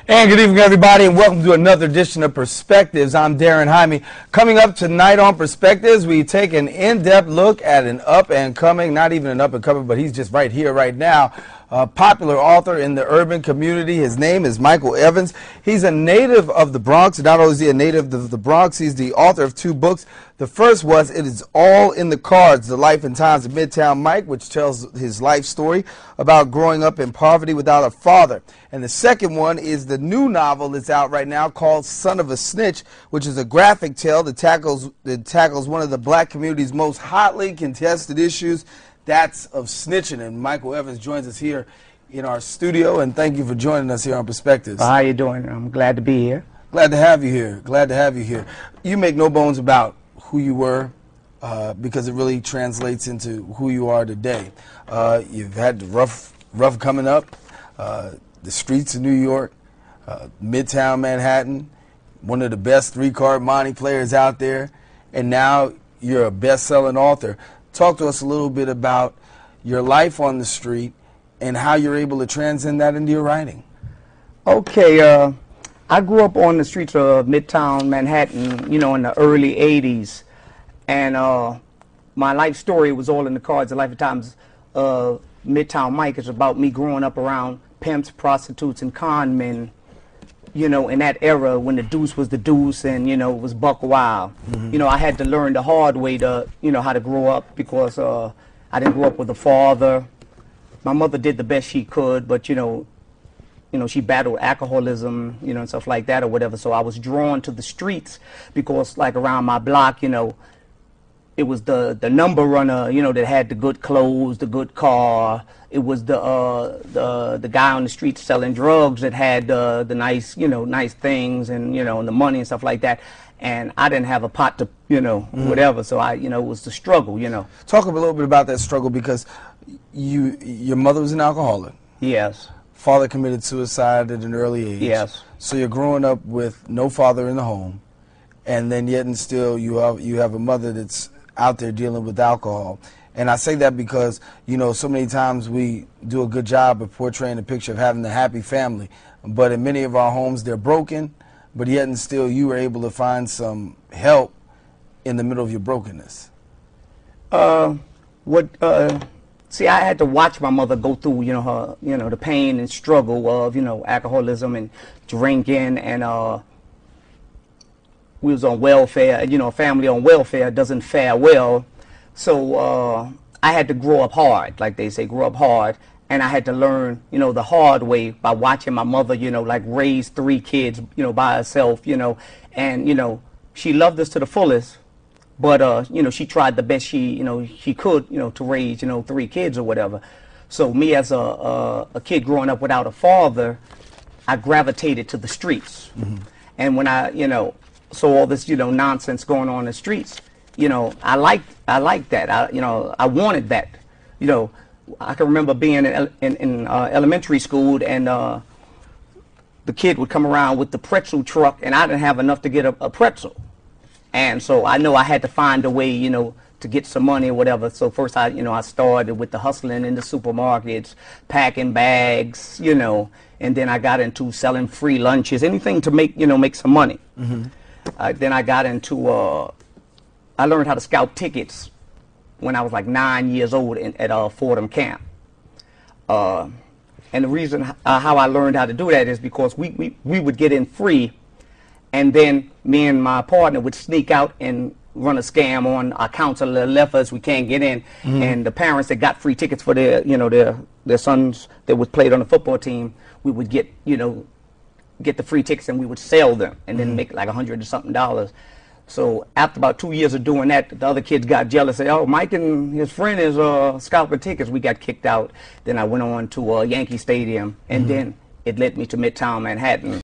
And good evening, everybody, and welcome to another edition of Perspectives. I'm Darien Jaime. Coming up tonight on Perspectives, we take an in-depth look at an up-and-coming, not even an up-and-coming, but he's just right here, right now, a popular author in the urban community. His name is Michael Evans. He's a native of the Bronx. Not only is he a native of the Bronx, he's the author of two books. The first was It Is All in the Cards, The Life and Times of MidTown Mike, which tells his life story about growing up in poverty without a father. And the second one is the new novel that's out right now called Son of a Snitch, which is a graphic tale that tackles one of the black community's most hotly contested issues, that's of snitching. And Michael Evans joins us here in our studio, and thank you for joining us here on Perspectives. How you doing? I'm glad to be here. Glad to have you here. Glad to have you here. You make no bones about who you were, because it really translates into who you are today. You've had the rough coming up, the streets of New York, MidTown Manhattan, one of the best three-card Monte players out there, and now you're a best-selling author. Talk to us a little bit about your life on the street and how you're able to transcend that into your writing. Okay, I grew up on the streets of MidTown Manhattan, you know, in the early 80s. And my life story was all in the cards. The Life and Times of MidTown Mike is about me growing up around pimps, prostitutes, and con men, you know, in that era when the deuce was the deuce and, you know, it was buck wild. Mm-hmm. You know, I had to learn the hard way to, you know, how to grow up because I didn't grow up with a father. My mother did the best she could, but, you know, she battled alcoholism, you know, and stuff like that or whatever. So I was drawn to the streets because, like, around my block, you know, it was the number runner, you know, that had the good clothes, the good car. It was the guy on the street selling drugs that had the nice, you know, nice things and, you know, and the money and stuff like that. And I didn't have a pot to, you know, whatever. So you know, it was the struggle, you know. Talk a little bit about that struggle because your mother was an alcoholic. Yes. Father committed suicide at an early age. Yes. So you're growing up with no father in the home, and then yet and still you have a mother that's out there dealing with alcohol. And I say that because, you know, so many times we do a good job of portraying a picture of having a happy family, but in many of our homes they're broken, but yet and still you were able to find some help in the middle of your brokenness. See, I had to watch my mother go through, you know, her, you know, the pain and struggle of, you know, alcoholism and drinking, and we was on welfare. You know, a family on welfare doesn't fare well. So I had to grow up hard, like they say, grow up hard. And I had to learn, you know, the hard way by watching my mother, you know, like raise 3 kids, you know, by herself, you know. And, you know, she loved us to the fullest. But, you know, she tried the best she could, you know, to raise, you know, 3 kids or whatever. So me as a kid growing up without a father, I gravitated to the streets. Mm-hmm. And when I, you know, saw all this, you know, nonsense going on in the streets, you know, I liked that. I wanted that. You know, I can remember being in elementary school, and the kid would come around with the pretzel truck, and I didn't have enough to get a pretzel. And so I know I had to find a way, you know, to get some money or whatever. So first I started with the hustling in the supermarkets, packing bags, you know, and then I got into selling free lunches, anything to make some money. Mm-hmm. Then I got into, I learned how to scout tickets when I was like 9 years old at Fordham Camp. And the reason how I learned how to do that is because we would get in free, and then me and my partner would sneak out and run a scam on our counselor left us. We can't get in. Mm-hmm. And the parents that got free tickets for their sons that was played on the football team, we would get the free tickets and we would sell them and then make like $100 or something. So after about 2 years of doing that, the other kids got jealous. Said, "Oh, Mike and his friend is scalping tickets." We got kicked out. Then I went on to Yankee Stadium, and then it led me to MidTown Manhattan.